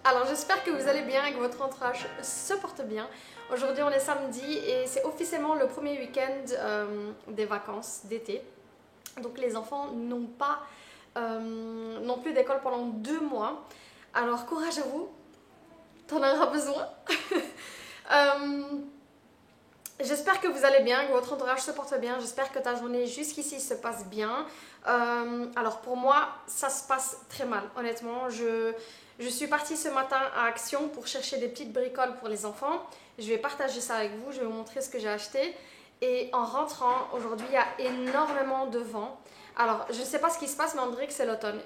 Alors j'espère que vous allez bien et que votre entourage se porte bien. Aujourd'hui on est samedi et c'est officiellement le premier week-end des vacances d'été. Donc les enfants n'ont plus d'école pendant 2 mois. Alors courage à vous, t'en auras besoin. J'espère que vous allez bien, que votre entourage se porte bien. J'espère que ta journée jusqu'ici se passe bien. Alors pour moi, ça se passe très mal. Honnêtement, je suis partie ce matin à Action pour chercher des petites bricoles pour les enfants. Je vais partager ça avec vous, je vais vous montrer ce que j'ai acheté. Et en rentrant, aujourd'hui, il y a énormément de vent. Alors, je ne sais pas ce qui se passe, mais on dirait que c'est l'automne.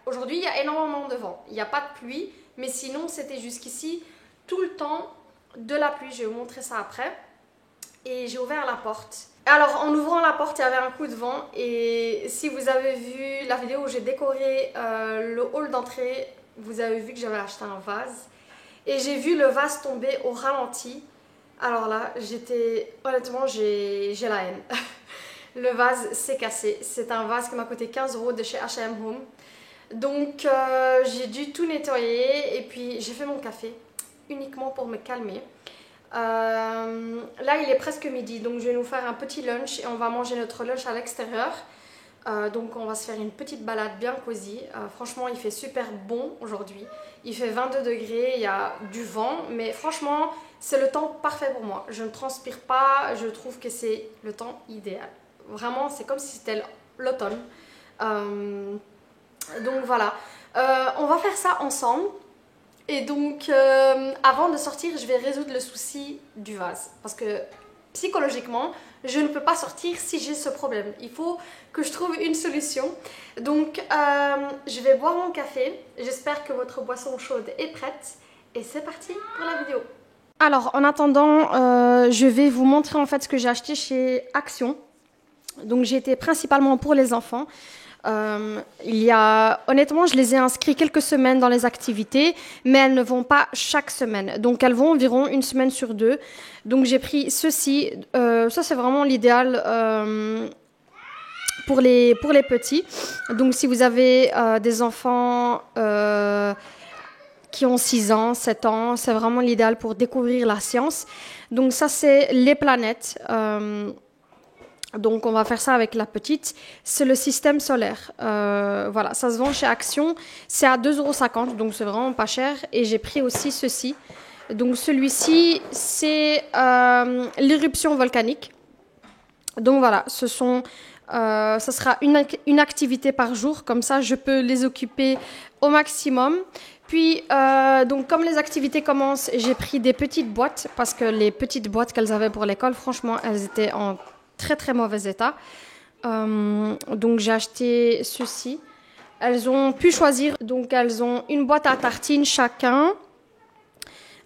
Aujourd'hui, il y a énormément de vent. Il n'y a pas de pluie, mais sinon, c'était jusqu'ici tout le temps de la pluie. Je vais vous montrer ça après. Et j'ai ouvert la porte. Alors, en ouvrant la porte, il y avait un coup de vent. Et si vous avez vu la vidéo où j'ai décoré le hall d'entrée, vous avez vu que j'avais acheté un vase. Et j'ai vu le vase tomber au ralenti. Alors là, honnêtement, j'ai la haine. Le vase s'est cassé. C'est un vase qui m'a coûté 15 € de chez H&M Home. Donc, j'ai dû tout nettoyer. Et puis, j'ai fait mon café uniquement pour me calmer. Là, il est presque midi. Donc, je vais nous faire un petit lunch. Et on va manger notre lunch à l'extérieur. Donc, on va se faire une petite balade bien cosy. Franchement, il fait super bon aujourd'hui. Il fait 22 degrés. Il y a du vent. Mais franchement, c'est le temps parfait pour moi. Je ne transpire pas. Je trouve que c'est le temps idéal. Vraiment, c'est comme si c'était l'automne. Donc voilà, on va faire ça ensemble. Et donc, avant de sortir, je vais résoudre le souci du vase. Parce que psychologiquement, je ne peux pas sortir si j'ai ce problème. Il faut que je trouve une solution. Donc, je vais boire mon café. J'espère que votre boisson chaude est prête. Et c'est parti pour la vidéo. Alors, en attendant, je vais vous montrer en fait ce que j'ai acheté chez Action. Donc, j'ai été principalement pour les enfants. Honnêtement, je les ai inscrits quelques semaines dans les activités, mais elles ne vont pas chaque semaine. Donc, elles vont environ une semaine sur 2. Donc, j'ai pris ceci. Ça, c'est vraiment l'idéal pour les petits. Donc, si vous avez des enfants qui ont 6 ans, 7 ans, c'est vraiment l'idéal pour découvrir la science. Donc, ça, c'est les planètes. Donc, on va faire ça avec la petite. C'est le système solaire. Voilà, ça se vend chez Action. C'est à 2,50 €, donc c'est vraiment pas cher. Et j'ai pris aussi ceci. Donc, celui-ci, c'est l'éruption volcanique. Donc, voilà, ça sera une activité par jour. Comme ça, je peux les occuper au maximum. Puis, donc, comme les activités commencent, j'ai pris des petites boîtes. Parce que les petites boîtes qu'elles avaient pour l'école, franchement, elles étaient en très très mauvais état. Donc j'ai acheté ceci. Elles ont pu choisir, donc elles ont une boîte à tartines chacun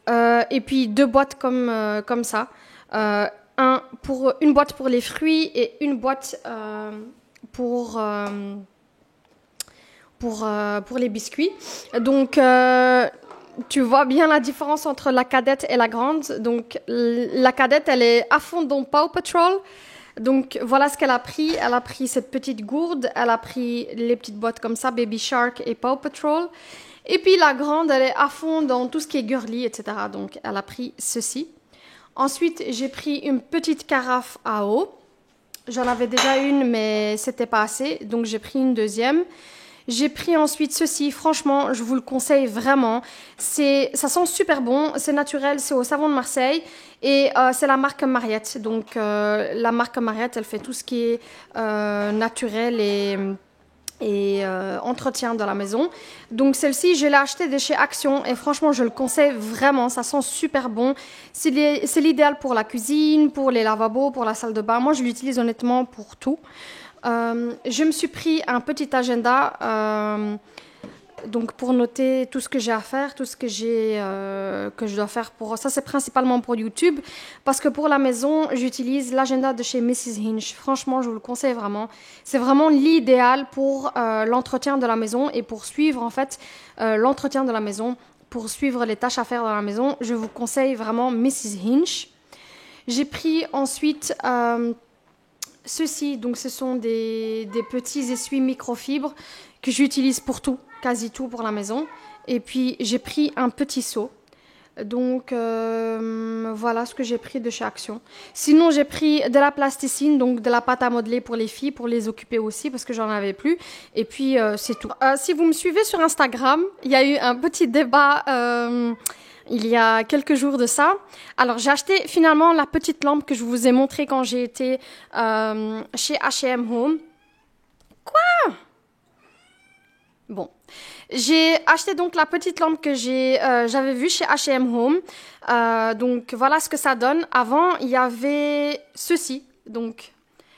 et puis 2 boîtes comme ça. Une boîte pour les fruits et une boîte pour les biscuits. Donc tu vois bien la différence entre la cadette et la grande. Donc la cadette, elle est à fond dans Paw Patrol. Donc voilà ce qu'elle a pris. Elle a pris cette petite gourde, elle a pris les petites boîtes comme ça, Baby Shark et Paw Patrol. Et puis la grande, elle est à fond dans tout ce qui est girly, etc. Donc elle a pris ceci. Ensuite, j'ai pris une petite carafe à eau. J'en avais déjà une, mais c'était pas assez. Donc j'ai pris une deuxième. J'ai pris ensuite ceci, franchement, je vous le conseille vraiment. Ça sent super bon, c'est naturel, c'est au savon de Marseille et c'est la marque Mariette. Donc la marque Mariette, elle fait tout ce qui est naturel et entretien de la maison. Donc celle-ci, je l'ai achetée de chez Action et franchement, je le conseille vraiment, ça sent super bon. C'est l'idéal pour la cuisine, pour les lavabos, pour la salle de bain. Moi, je l'utilise honnêtement pour tout. Je me suis pris un petit agenda donc pour noter tout ce que j'ai à faire, tout ce que que je dois faire pour ça. C'est principalement pour YouTube parce que pour la maison, j'utilise l'agenda de chez Mrs. Hinch. Franchement, je vous le conseille vraiment. C'est vraiment l'idéal pour l'entretien de la maison et pour suivre en fait l'entretien de la maison, pour suivre les tâches à faire dans la maison. Je vous conseille vraiment Mrs. Hinch. J'ai pris ensuite ceci, donc ce sont des petits essuies microfibres que j'utilise pour tout, quasi tout pour la maison. Et puis j'ai pris un petit seau. Donc voilà ce que j'ai pris de chez Action. Sinon j'ai pris de la plasticine, donc de la pâte à modeler pour les filles, pour les occuper aussi parce que j'en avais plus. Et puis c'est tout. Si vous me suivez sur Instagram, il y a eu un petit débat il y a quelques jours de ça. Alors, j'ai acheté finalement la petite lampe que je vous ai montrée quand j'ai été chez H&M Home. Quoi? Bon. J'ai acheté donc la petite lampe que j'avais vue chez H&M Home. Donc, voilà ce que ça donne. Avant, il y avait ceci. Donc,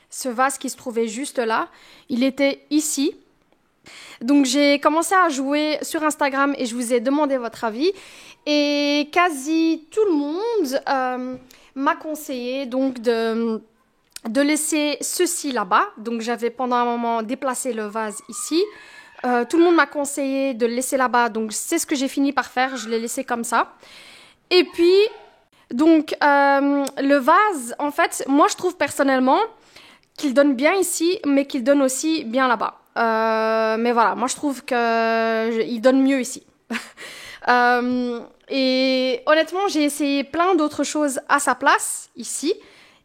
ce vase qui se trouvait juste là. Il était ici. Donc, j'ai commencé à jouer sur Instagram et je vous ai demandé votre avis. Et quasi tout le monde m'a conseillé donc de laisser ceci là-bas. Donc j'avais pendant un moment déplacé le vase ici. Tout le monde m'a conseillé de le laisser là-bas. Donc c'est ce que j'ai fini par faire. Je l'ai laissé comme ça. Et puis, donc le vase, en fait, moi je trouve personnellement qu'il donne bien ici, mais qu'il donne aussi bien là-bas. Mais voilà, moi je trouve qu'il donne mieux ici. Et honnêtement, j'ai essayé plein d'autres choses à sa place, ici.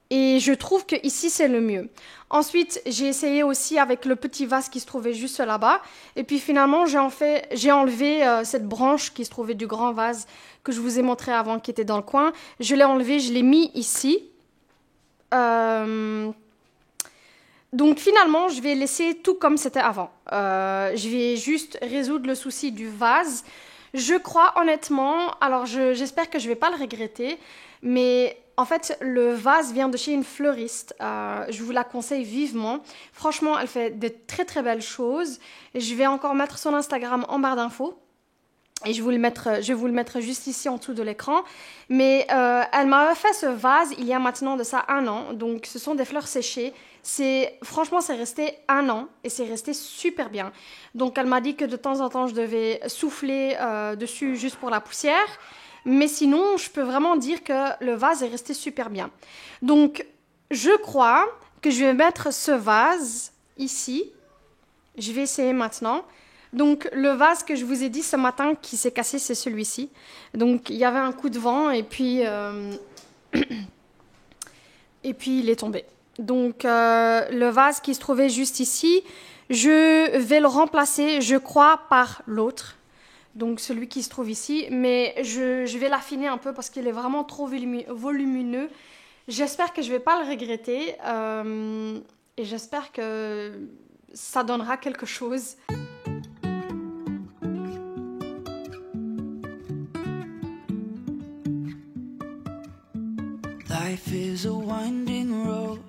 Et je trouve que ici c'est le mieux. Ensuite, j'ai essayé aussi avec le petit vase qui se trouvait juste là-bas. Et puis finalement, j'ai enlevé cette branche qui se trouvait du grand vase que je vous ai montré avant, qui était dans le coin. Je l'ai enlevé, je l'ai mis ici. Donc finalement, je vais laisser tout comme c'était avant. Je vais juste résoudre le souci du vase. Je crois honnêtement, alors j'espère que je vais pas le regretter, mais en fait le vase vient de chez une fleuriste. Je vous la conseille vivement. Franchement, elle fait de très très belles choses. Je vais encore mettre son Instagram en barre d'infos. Et je vais vous le mettre juste ici en dessous de l'écran. Mais elle m'a fait ce vase il y a maintenant de ça 1 an. Donc ce sont des fleurs séchées. Franchement, c'est resté 1 an et c'est resté super bien. Donc elle m'a dit que de temps en temps, je devais souffler dessus juste pour la poussière. Mais sinon, je peux vraiment dire que le vase est resté super bien. Donc je crois que je vais mettre ce vase ici. Je vais essayer maintenant. Donc le vase que je vous ai dit ce matin qui s'est cassé, c'est celui-ci. Donc il y avait un coup de vent et puis et puis il est tombé. Donc le vase qui se trouvait juste ici, je vais le remplacer, je crois, par l'autre. Donc celui qui se trouve ici, mais je vais l'affiner un peu parce qu'il est vraiment trop volumineux. J'espère que je vais pas le regretter et j'espère que ça donnera quelque chose. Life is a winding road,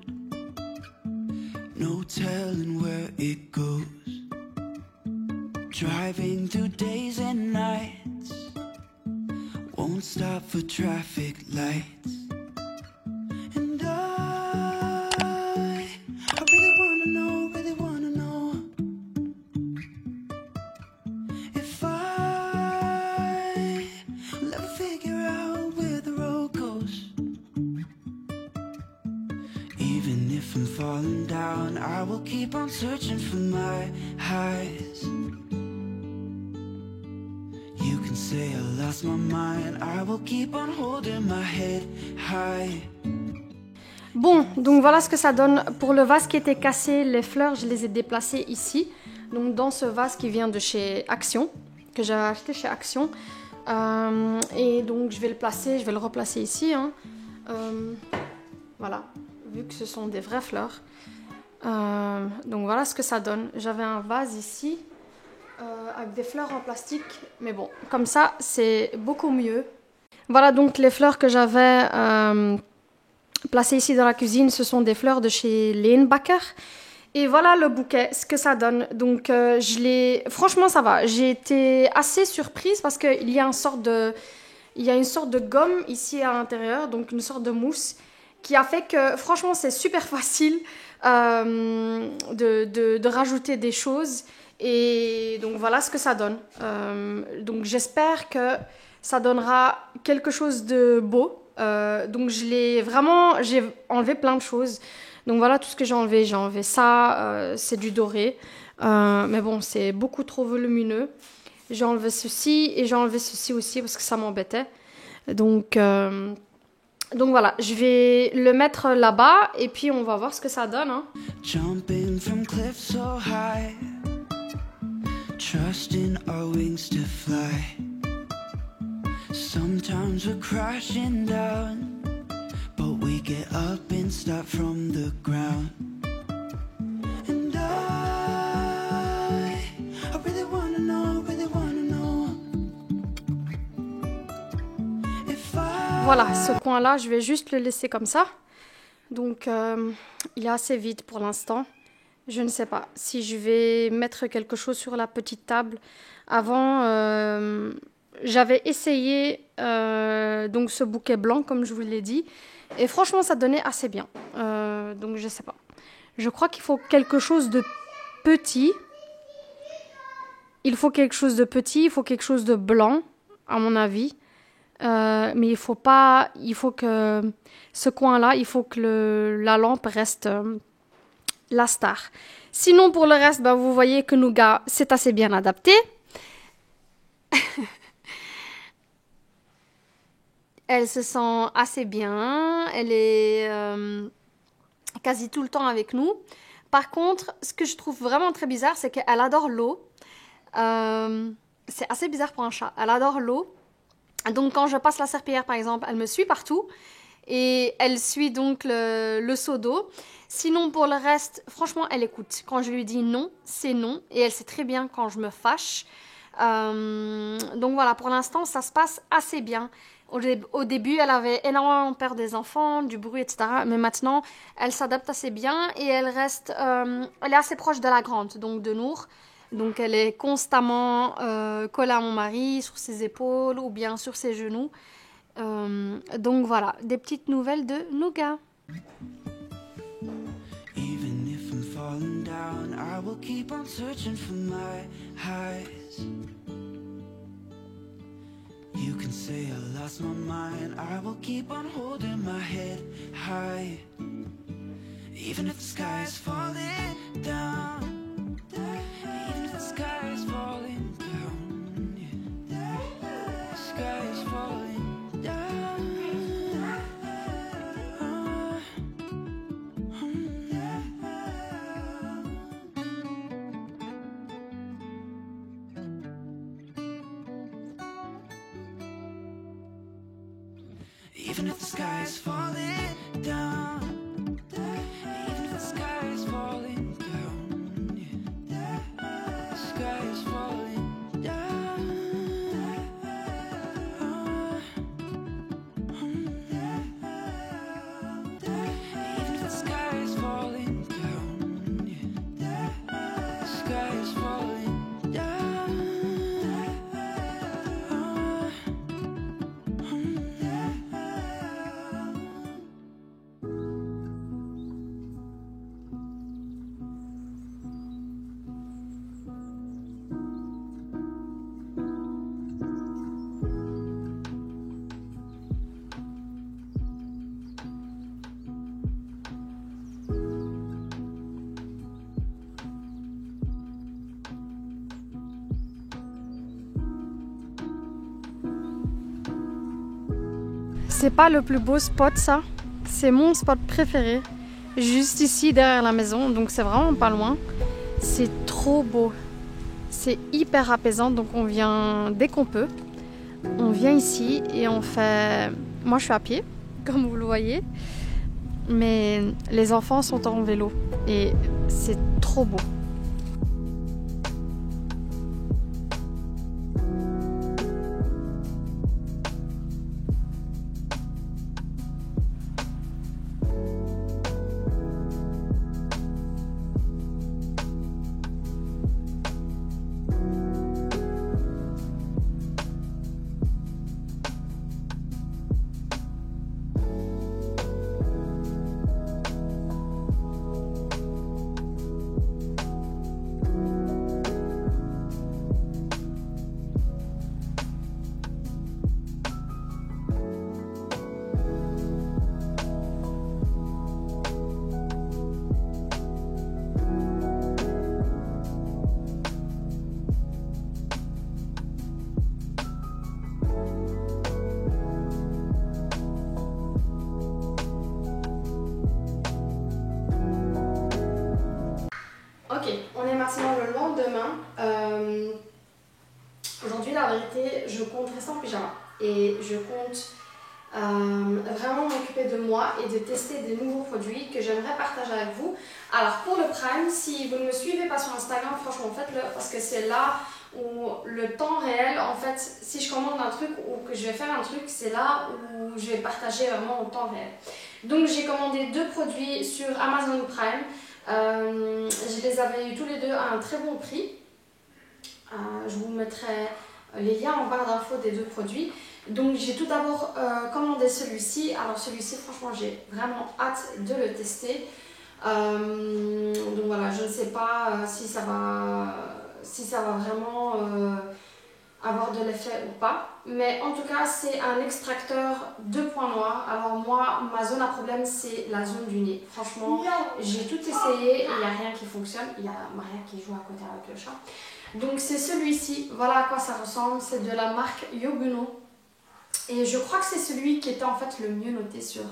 no telling where it goes. Driving through days and nights, won't stop for traffic lights. And I really wanna know if I'll ever figure out where the road goes. Even if falling down, I will keep on searching for my highs. You can say I lost my mind, I will keep on holding my head high. Bon, donc voilà ce que ça donne. Pour le vase qui était cassé, les fleurs, je les ai déplacées ici. Donc dans ce vase qui vient de chez Action, que j'ai acheté chez Action. Et donc je vais le placer, je vais le replacer ici. Hein. Voilà, vu que ce sont des vraies fleurs. Donc voilà ce que ça donne. J'avais un vase ici avec des fleurs en plastique. Mais bon, comme ça, c'est beaucoup mieux. Voilà donc les fleurs que j'avais placées ici dans la cuisine. Ce sont des fleurs de chez Leenbakker. Et voilà le bouquet, ce que ça donne. Donc franchement ça va. J'ai été assez surprise parce qu'il y a une sorte de gomme ici à l'intérieur, donc une sorte de mousse, qui a fait que franchement c'est super facile de rajouter des choses. Et donc voilà ce que ça donne. Donc j'espère que ça donnera quelque chose de beau. Donc j'ai enlevé plein de choses. Donc voilà tout ce que j'ai enlevé. J'ai enlevé ça, c'est du doré. Mais bon, c'est beaucoup trop volumineux. J'ai enlevé ceci et j'ai enlevé ceci aussi parce que ça m'embêtait. Donc voilà, je vais le mettre là-bas et puis on va voir ce que ça donne. Hein. Jumping from cliffs so high, trusting our wings to fly. Sometimes we're crashing down, but we get up and start from the ground. And I really wanna know if I... Voilà, ce coin-là, je vais juste le laisser comme ça. Donc, il est assez vide pour l'instant. Je ne sais pas si je vais mettre quelque chose sur la petite table. Avant, j'avais essayé donc ce bouquet blanc, comme je vous l'ai dit. Et franchement, ça donnait assez bien. Donc, je sais pas. Je crois qu'il faut quelque chose de petit. Il faut quelque chose de petit, il faut quelque chose de blanc, à mon avis. Mais il faut que ce coin-là, il faut que la lampe reste la star. Sinon, pour le reste, vous voyez que Nougat, c'est assez bien adapté. Elle se sent assez bien. Elle est quasi tout le temps avec nous. Par contre, ce que je trouve vraiment très bizarre, c'est qu'elle adore l'eau. C'est assez bizarre pour un chat. Elle adore l'eau. Donc, quand je passe la serpillière, par exemple, elle me suit partout. Et elle suit donc le seau d'eau. Sinon, pour le reste, franchement, elle écoute. Quand je lui dis non, c'est non. Et elle sait très bien quand je me fâche. Donc voilà, pour l'instant, ça se passe assez bien. Au début, elle avait énormément peur des enfants, du bruit, etc. Mais maintenant, elle s'adapte assez bien et elle est assez proche de la grande, donc de Nour. Donc elle est constamment collée à mon mari, sur ses épaules ou bien sur ses genoux. Donc voilà, des petites nouvelles de Nougat. Even if I'm falling down, I will keep on searching for my highs. You can say I lost my mind, I will keep on holding my head high. Even if the sky is falling down, even if the sky is falling down, yeah. The sky is falling down. Even if the sky is falling down, even if the sky is falling down, yeah. The sky is falling down. Even if the sky is falling down, yeah. The sky is falling down. C'est pas le plus beau spot ça, c'est mon spot préféré. Juste ici derrière la maison, donc c'est vraiment pas loin. C'est trop beau. C'est hyper apaisant, donc on vient dès qu'on peut. On vient ici et on fait... Moi je suis à pied, comme vous le voyez. Mais les enfants sont en vélo et c'est trop beau. Ok, on est maintenant le lendemain. Aujourd'hui, la vérité, je compte rester en pyjama et je compte vraiment m'occuper de moi et de tester des nouveaux produits que j'aimerais partager avec vous. Alors pour le Prime, si vous ne me suivez pas sur Instagram, franchement faites-le parce que c'est là où le temps réel, en fait, si je commande un truc ou que je vais faire un truc, c'est là où je vais partager vraiment en temps réel. Donc j'ai commandé 2 produits sur Amazon Prime. Je les avais eu tous les deux à un très bon prix. Je vous mettrai les liens en barre d'infos des 2 produits. Donc j'ai tout d'abord commandé celui-ci. Alors celui-ci, franchement, j'ai vraiment hâte de le tester. Donc voilà, je ne sais pas si ça va vraiment avoir de l'effet ou pas. Mais en tout cas, c'est un extracteur de points noirs. Alors moi, ma zone à problème, c'est la zone du nez. Franchement, j'ai tout essayé et il n'y a rien qui fonctionne. Il y a Maria qui joue à côté avec le chat. Donc c'est celui-ci. Voilà à quoi ça ressemble. C'est de la marque Yoguno. Et je crois que c'est celui qui était en fait le mieux noté sur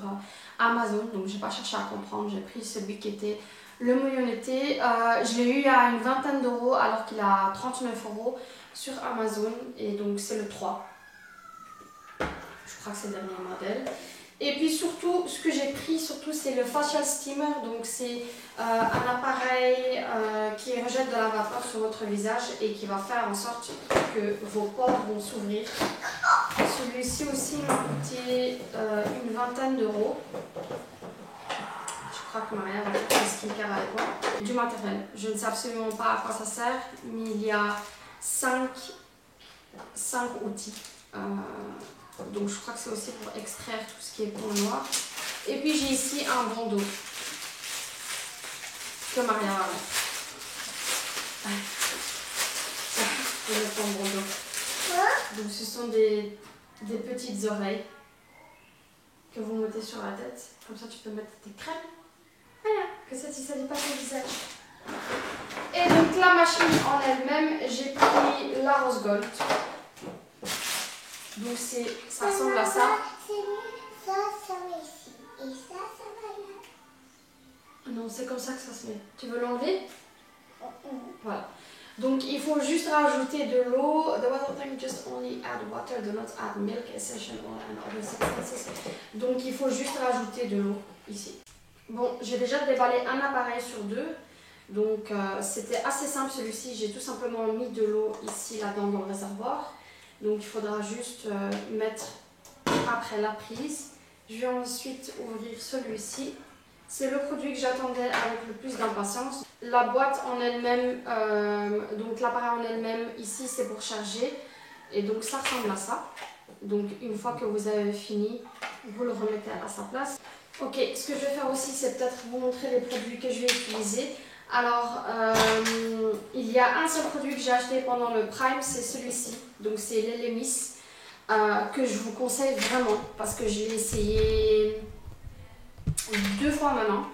Amazon. Donc j'ai pas cherché à comprendre. J'ai pris celui qui était le mieux noté. Je l'ai eu à une vingtaine d'euros alors qu'il a 39 euros sur Amazon. Et donc c'est le 3. Je crois que c'est le dernier modèle. Et puis surtout, ce que j'ai pris, c'est le Facial Steamer. Donc c'est un appareil qui rejette de la vapeur sur votre visage et qui va faire en sorte que vos pores vont s'ouvrir. Celui-ci aussi m'a coûté une vingtaine d'euros. Je crois que Maria va faire un skincare avec moi. Du matériel. Je ne sais absolument pas à quoi ça sert, mais il y a 5 outils. Donc je crois que c'est aussi pour extraire tout ce qui est point noir. Et puis j'ai ici un bandeau que Maria va mettre. Je vais mettre un bandeau. Donc ce sont des petites oreilles que vous mettez sur la tête. Comme ça tu peux mettre tes crèmes. Voilà, que ça ne salit pas ton visage. Et donc la machine en elle-même, j'ai pris la Rose Gold. Donc ça ressemble à ça. Ça va ici. Et ça va là. Non, c'est comme ça que ça se met. Tu veux l'enlever? Voilà. Donc il faut juste rajouter de l'eau. The water tank just only add water, do not add milk, essential oil and other substances. Donc il faut juste rajouter de l'eau ici. Bon, j'ai déjà déballé un appareil sur 2. Donc c'était assez simple celui-ci. J'ai tout simplement mis de l'eau ici, là-dedans dans le réservoir. Donc il faudra juste mettre après la prise. Je vais ensuite ouvrir celui-ci. C'est le produit que j'attendais avec le plus d'impatience. La boîte en elle-même, donc l'appareil en elle-même, ici c'est pour charger. Et donc ça ressemble à ça. Donc une fois que vous avez fini, vous le remettez à sa place. Ok, ce que je vais faire aussi, c'est peut-être vous montrer les produits que je vais utiliser. Alors, il y a un seul produit que j'ai acheté pendant le Prime, c'est celui-ci. Donc c'est l'Elemis, que je vous conseille vraiment parce que je l'ai essayé 2 fois maintenant.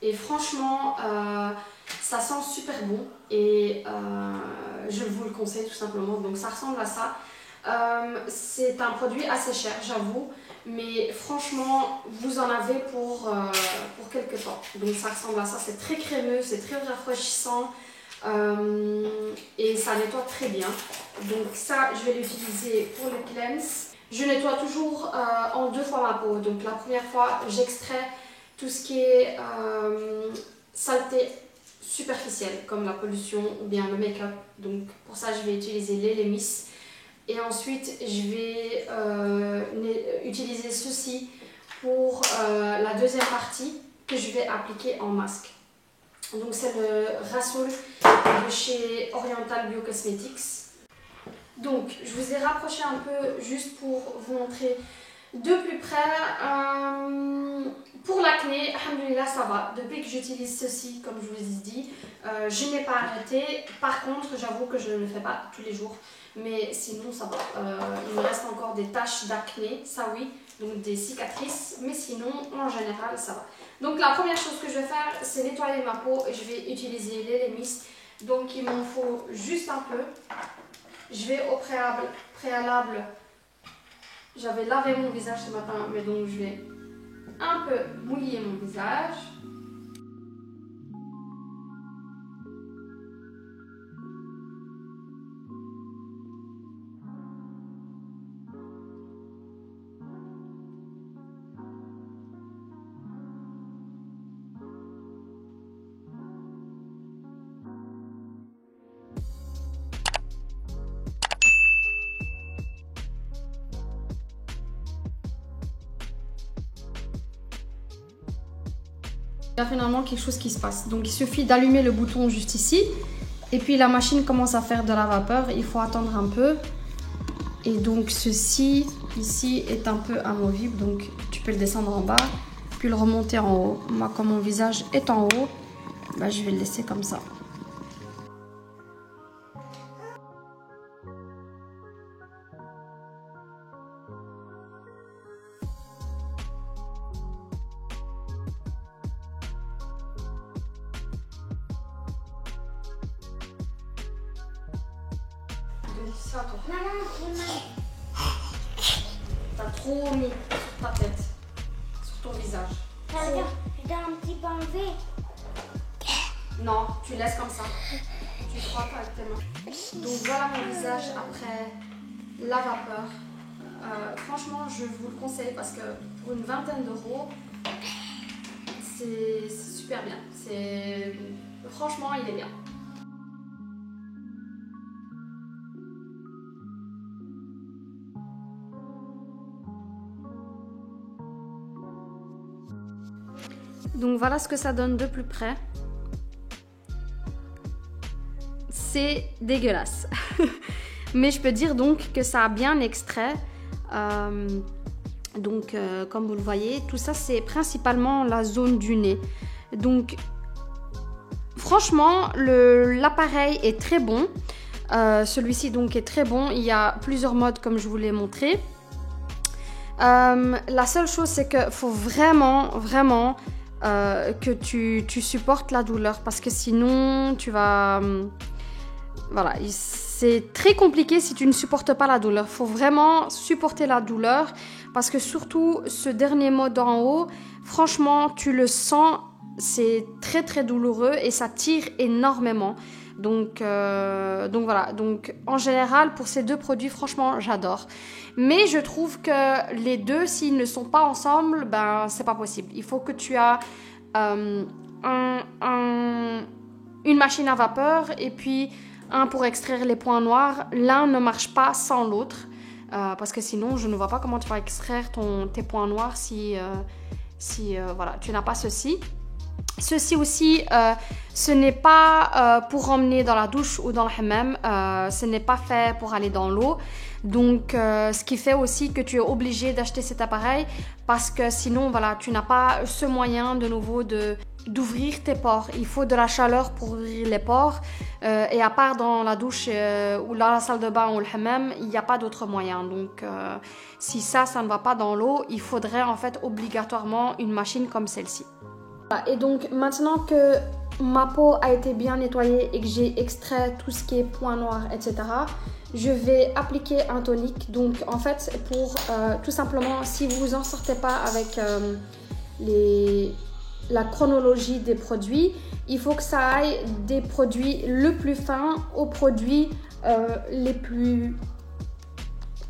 Et franchement, ça sent super bon et je vous le conseille tout simplement. Donc ça ressemble à ça. C'est un produit assez cher, j'avoue. Mais franchement, vous en avez pour quelques temps. Donc ça ressemble à ça, c'est très crémeux, c'est très rafraîchissant. Et ça nettoie très bien. Donc ça, je vais l'utiliser pour le cleanse. Je nettoie toujours en 2 fois ma peau. Donc la première fois, j'extrais tout ce qui est saleté superficielle, comme la pollution ou bien le make-up. Donc pour ça, je vais utiliser l'Elemis. Et ensuite, je vais utiliser ceci pour la deuxième partie que je vais appliquer en masque. Donc c'est le Rasoul de chez Oriental Biocosmetics. Donc je vous ai rapproché un peu juste pour vous montrer de plus près. Pour l'acné, alhamdoulilah, ça va. Depuis que j'utilise ceci, comme je vous ai dit, je n'ai pas arrêté. Par contre, j'avoue que je ne le fais pas tous les jours. Mais sinon, ça va. Il me reste encore des taches d'acné, ça oui. Donc des cicatrices. Mais sinon, en général, ça va. Donc la première chose que je vais faire, c'est nettoyer ma peau. Et je vais utiliser l'Elemis. Donc il m'en faut juste un peu. Je vais au préalable, j'avais lavé mon visage ce matin, mais donc je vais un peu mouiller mon visage. Il y a finalement quelque chose qui se passe. Donc il suffit d'allumer le bouton juste ici. Et puis la machine commence à faire de la vapeur. Il faut attendre un peu. Et donc ceci ici est un peu amovible. Donc tu peux le descendre en bas. Puis le remonter en haut. Moi comme mon visage est en haut, bah, je vais le laisser comme ça. Ça, toi. T'as trop mis sur ta tête, sur ton visage. Ça veut dire que je dois un petit peu enlever. Non, tu laisses comme ça. Tu frottes avec tes mains. Donc voilà mon visage après la vapeur. Franchement, je vous le conseille parce que pour une vingtaine d'euros, c'est super bien. Franchement, il est bien. Donc voilà ce que ça donne de plus près. C'est dégueulasse. Mais je peux dire donc que ça a bien extrait. Comme vous le voyez, tout ça c'est principalement la zone du nez. Donc franchement, l'appareil est très bon. Celui-ci donc est très bon. Il y a plusieurs modes comme je vous l'ai montré. La seule chose c'est qu'il faut vraiment que tu supportes la douleur parce que sinon tu vas... voilà, c'est très compliqué si tu ne supportes pas la douleur. Il faut vraiment supporter la douleur parce que surtout ce dernier mode en haut, franchement tu le sens, c'est très douloureux et ça tire énormément. Donc voilà, donc en général pour ces deux produits franchement j'adore. Mais je trouve que les deux s'ils ne sont pas ensemble, ben c'est pas possible. Il faut que tu as une machine à vapeur et puis un pour extraire les points noirs. L'un ne marche pas sans l'autre parce que sinon je ne vois pas comment tu vas extraire tes points noirs si voilà, tu n'as pas ceci. Ceci aussi, ce n'est pas pour emmener dans la douche ou dans le hammam, ce n'est pas fait pour aller dans l'eau. Donc, ce qui fait aussi que tu es obligé d'acheter cet appareil parce que sinon, voilà, tu n'as pas ce moyen de nouveau d'ouvrir tes pores. Il faut de la chaleur pour ouvrir les pores et à part dans la douche ou dans la salle de bain ou le hammam, il n'y a pas d'autre moyen. Donc, si ça ne va pas dans l'eau, il faudrait en fait obligatoirement une machine comme celle-ci. Et donc maintenant que ma peau a été bien nettoyée et que j'ai extrait tout ce qui est points noirs, etc., je vais appliquer un tonique. Donc en fait, pour tout simplement, si vous en sortez pas avec la chronologie des produits, il faut que ça aille des produits le plus fin aux produits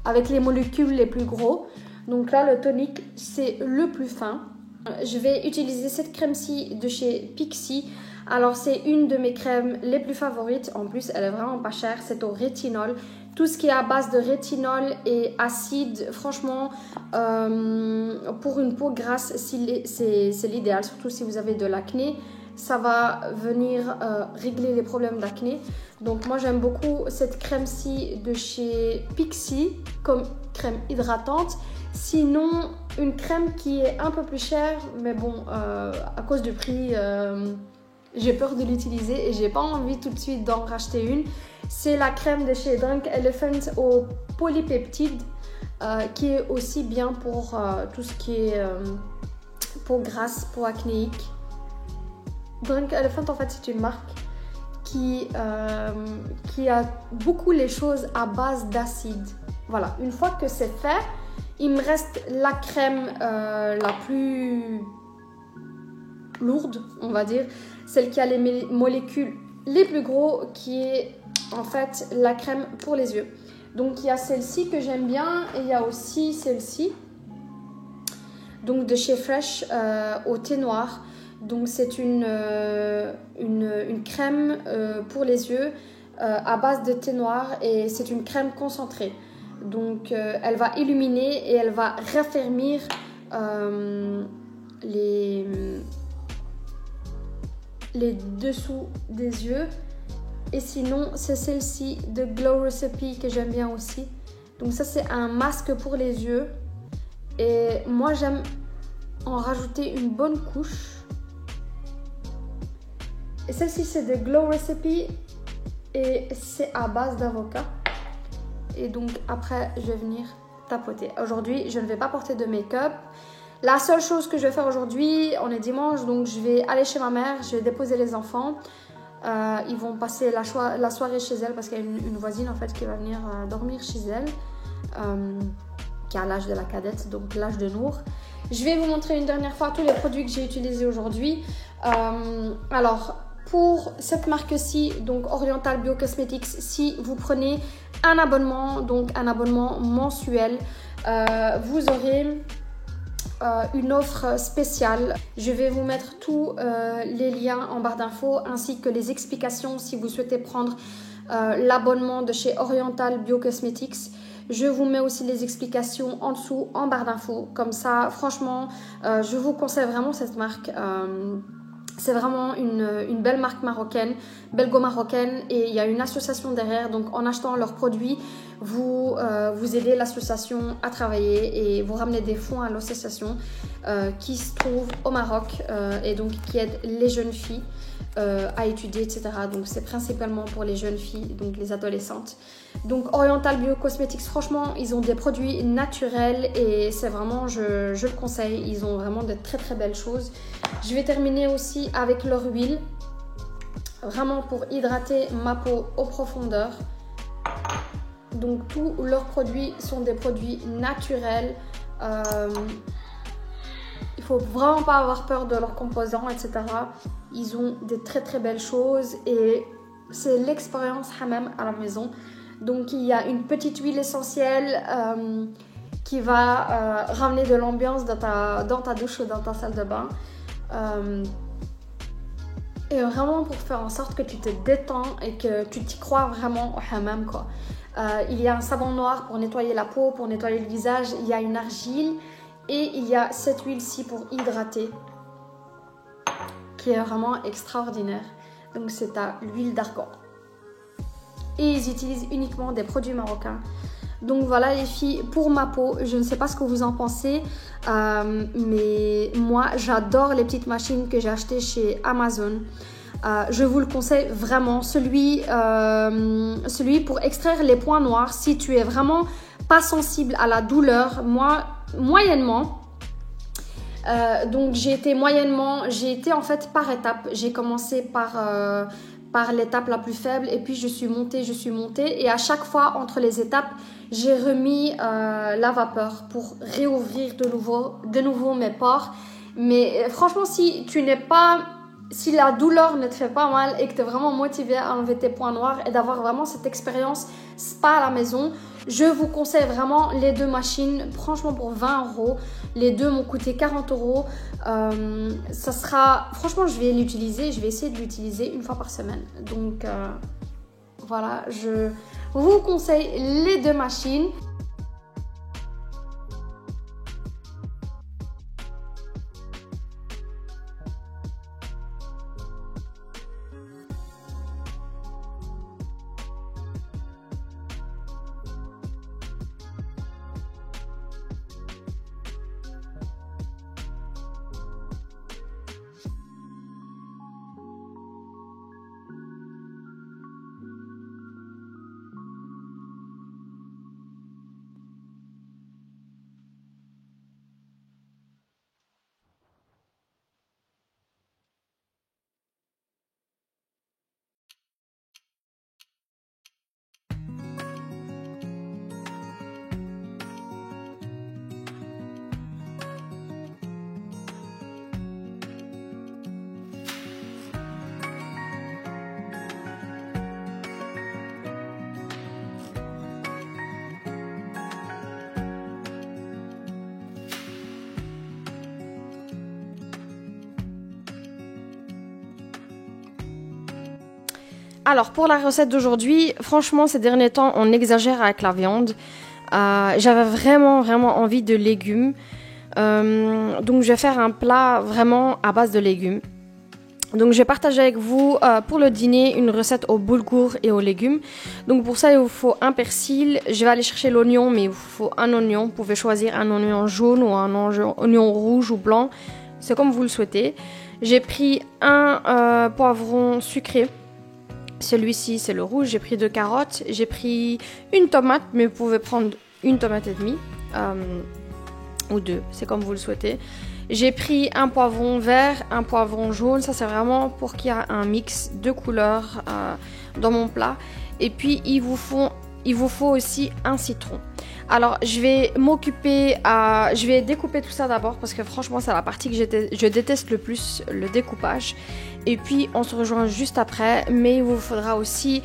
avec les molécules les plus gros. Donc là, le tonique, c'est le plus fin. Je vais utiliser cette crème-ci de chez Pixi. Alors, c'est une de mes crèmes les plus favorites. En plus, elle est vraiment pas chère. C'est au rétinol. Tout ce qui est à base de rétinol et acide, franchement, pour une peau grasse, c'est l'idéal. Surtout si vous avez de l'acné. Ça va venir régler les problèmes d'acné. Donc moi j'aime beaucoup cette crème-ci de chez Pixi comme crème hydratante. Sinon une crème qui est un peu plus chère, mais bon à cause du prix j'ai peur de l'utiliser et j'ai pas envie tout de suite d'en racheter une. C'est la crème de chez Drunk Elephant au polypeptide qui est aussi bien pour tout ce qui est peau grasse, peau acnéique. Drunk Elephant, en fait, c'est une marque qui a beaucoup les choses à base d'acide. Voilà, une fois que c'est fait, il me reste la crème la plus lourde, on va dire, celle qui a les molécules les plus gros, qui est en fait la crème pour les yeux. Donc, il y a celle-ci que j'aime bien et il y a aussi celle-ci, donc de chez Fresh au thé noir. Donc c'est une crème pour les yeux à base de thé noir et c'est une crème concentrée. Donc elle va illuminer et elle va raffermir les dessous des yeux. Et sinon c'est celle-ci de Glow Recipe que j'aime bien aussi. Donc ça c'est un masque pour les yeux et moi j'aime en rajouter une bonne couche. Et celle-ci c'est de Glow Recipe et c'est à base d'avocat. Et donc après je vais venir tapoter. Aujourd'hui je ne vais pas porter de make-up. La seule chose que je vais faire aujourd'hui, on est dimanche, donc je vais aller chez ma mère, je vais déposer les enfants. Ils vont passer la soirée chez elle parce qu'il y a une voisine en fait qui va venir dormir chez elle, qui a l'âge de la cadette, donc l'âge de Nour. Je vais vous montrer une dernière fois tous les produits que j'ai utilisés aujourd'hui. Alors pour cette marque-ci, donc Oriental Bio Cosmetics, si vous prenez un abonnement, donc un abonnement mensuel, vous aurez une offre spéciale. Je vais vous mettre tous les liens en barre d'infos ainsi que les explications si vous souhaitez prendre l'abonnement de chez Oriental Bio Cosmetics. Je vous mets aussi les explications en dessous en barre d'infos. Comme ça, franchement, je vous conseille vraiment cette marque. C'est vraiment une belle marque marocaine, belgo-marocaine, et il y a une association derrière. Donc en achetant leurs produits, vous aidez l'association à travailler et vous ramenez des fonds à l'association qui se trouve au Maroc et donc qui aide les jeunes filles à étudier, etc. Donc c'est principalement pour les jeunes filles, donc les adolescentes. Donc Oriental Bio Cosmetics, franchement, ils ont des produits naturels et c'est vraiment, je le conseille. Ils ont vraiment de très très belles choses. Je vais terminer aussi avec leur huile, vraiment pour hydrater ma peau en profondeur. Donc tous leurs produits sont des produits naturels. Il faut vraiment pas avoir peur de leurs composants, etc. Ils ont des très très belles choses et c'est l'expérience hammam à la maison. Donc il y a une petite huile essentielle qui va ramener de l'ambiance dans ta douche ou dans ta salle de bain. Et vraiment pour faire en sorte que tu te détends et que tu t'y crois vraiment au hammam, quoi. Il y a un savon noir pour nettoyer la peau, pour nettoyer le visage. Il y a une argile et il y a cette huile-ci pour hydrater qui est vraiment extraordinaire. Donc c'est à l'huile d'argan. Et ils utilisent uniquement des produits marocains. Donc voilà les filles, pour ma peau, je ne sais pas ce que vous en pensez, mais moi j'adore les petites machines que j'ai achetées chez Amazon. Je vous le conseille vraiment, celui pour extraire les points noirs. Si tu es vraiment pas sensible à la douleur, moi moyennement, Donc j'ai été en fait par étapes. J'ai commencé par l'étape la plus faible et puis je suis montée et à chaque fois entre les étapes j'ai remis la vapeur pour réouvrir de nouveau mes pores. Mais franchement, si la douleur ne te fait pas mal et que tu es vraiment motivé à enlever tes points noirs et d'avoir vraiment cette expérience spa à la maison, je vous conseille vraiment les 2 machines, franchement pour 20 €. Les 2 m'ont coûté 40 €. Franchement, je vais essayer de l'utiliser une fois par semaine. Donc voilà, je vous conseille les 2 machines. Alors, pour la recette d'aujourd'hui, franchement, ces derniers temps, on exagère avec la viande. J'avais vraiment envie de légumes. Donc, je vais faire un plat vraiment à base de légumes. Donc, je vais partager avec vous pour le dîner une recette au boulgour et aux légumes. Donc, pour ça, il vous faut un persil. Je vais aller chercher l'oignon, mais il vous faut un oignon. Vous pouvez choisir un oignon jaune ou un oignon rouge ou blanc. C'est comme vous le souhaitez. J'ai pris un poivron sucré. Celui-ci, c'est le rouge. J'ai pris 2 carottes. J'ai pris une tomate, mais vous pouvez prendre une tomate et demie. Ou 2, c'est comme vous le souhaitez. J'ai pris un poivron vert, un poivron jaune. Ça, c'est vraiment pour qu'il y ait un mix de couleurs dans mon plat. Et puis, il vous faut aussi un citron. Alors, je vais découper tout ça d'abord parce que franchement, c'est la partie que je déteste le plus, le découpage. Et puis, on se rejoint juste après. Mais il vous faudra aussi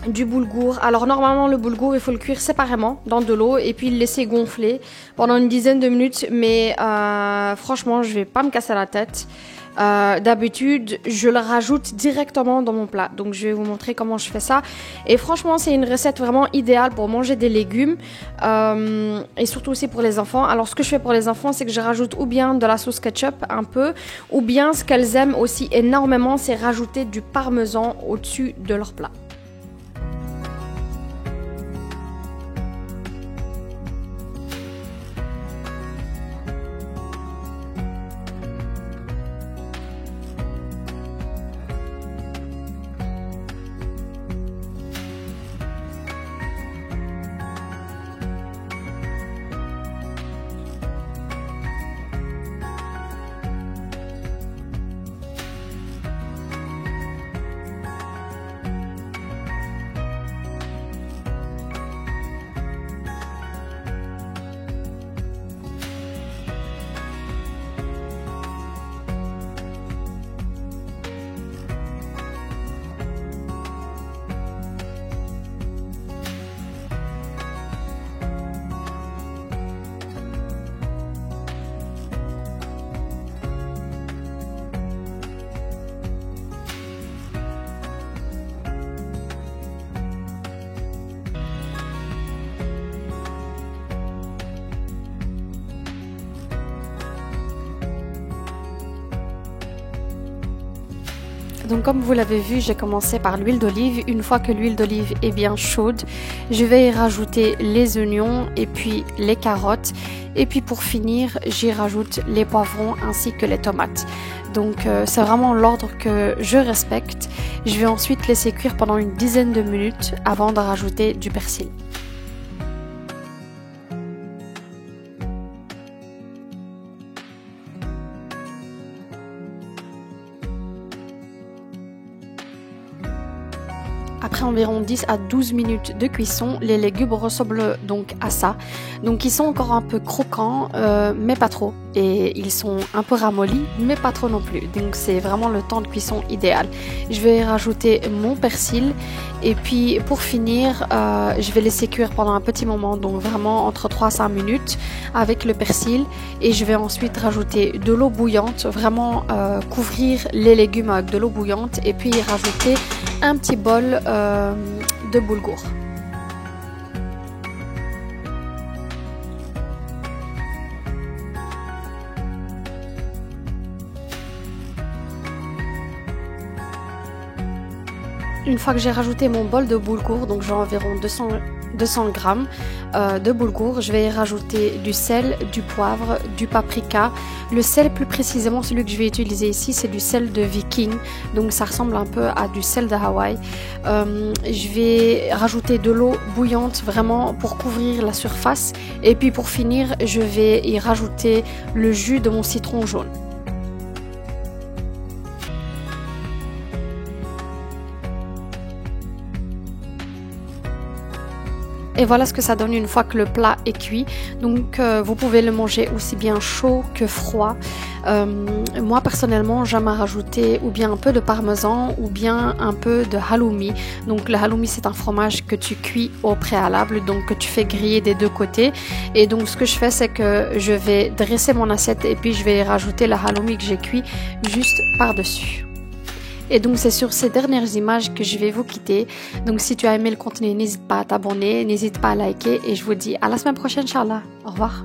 du boulgour. Alors, normalement, le boulgour, il faut le cuire séparément dans de l'eau et puis le laisser gonfler pendant une dizaine de minutes. Mais franchement, je vais pas me casser la tête. D'habitude, je le rajoute directement dans mon plat. Donc, je vais vous montrer comment je fais ça. Et franchement, c'est une recette vraiment idéale pour manger des légumes et surtout aussi pour les enfants. Alors, ce que je fais pour les enfants, c'est que je rajoute ou bien de la sauce ketchup un peu, ou bien ce qu'elles aiment aussi énormément, c'est rajouter du parmesan au-dessus de leur plat. Donc comme vous l'avez vu, j'ai commencé par l'huile d'olive. Une fois que l'huile d'olive est bien chaude, je vais y rajouter les oignons et puis les carottes. Et puis pour finir, j'y rajoute les poivrons ainsi que les tomates. Donc c'est vraiment l'ordre que je respecte. Je vais ensuite laisser cuire pendant une dizaine de minutes avant de rajouter du persil. après environ 10 à 12 minutes de cuisson, les légumes ressemblent donc à ça. Donc ils sont encore un peu croquants, mais pas trop. Et ils sont un peu ramollis, mais pas trop non plus. Donc c'est vraiment le temps de cuisson idéal. Je vais rajouter mon persil. Et puis pour finir, je vais laisser cuire pendant un petit moment, donc vraiment entre 3 à 5 minutes avec le persil. Et je vais ensuite rajouter de l'eau bouillante, vraiment couvrir les légumes avec de l'eau bouillante. Et puis rajouter un petit bol de boulgour. Une fois que j'ai rajouté mon bol de boulgour, donc j'ai environ 200 grammes de boulgour, je vais rajouter du sel, du poivre, du paprika. Le sel, plus précisément, celui que je vais utiliser ici, c'est du sel de Viking, donc ça ressemble un peu à du sel de Hawaï. Je vais rajouter de l'eau bouillante vraiment pour couvrir la surface, et puis pour finir, je vais y rajouter le jus de mon citron jaune. Et voilà ce que ça donne une fois que le plat est cuit. Donc vous pouvez le manger aussi bien chaud que froid. Moi personnellement j'aime rajouter ou bien un peu de parmesan ou bien un peu de halloumi. Donc le halloumi c'est un fromage que tu cuis au préalable, donc que tu fais griller des deux côtés. Et donc ce que je fais c'est que je vais dresser mon assiette et puis je vais rajouter le halloumi que j'ai cuit juste par-dessus. Et donc c'est sur ces dernières images que je vais vous quitter. Donc si tu as aimé le contenu, n'hésite pas à t'abonner, n'hésite pas à liker et je vous dis à la semaine prochaine, Inch'Allah. Au revoir.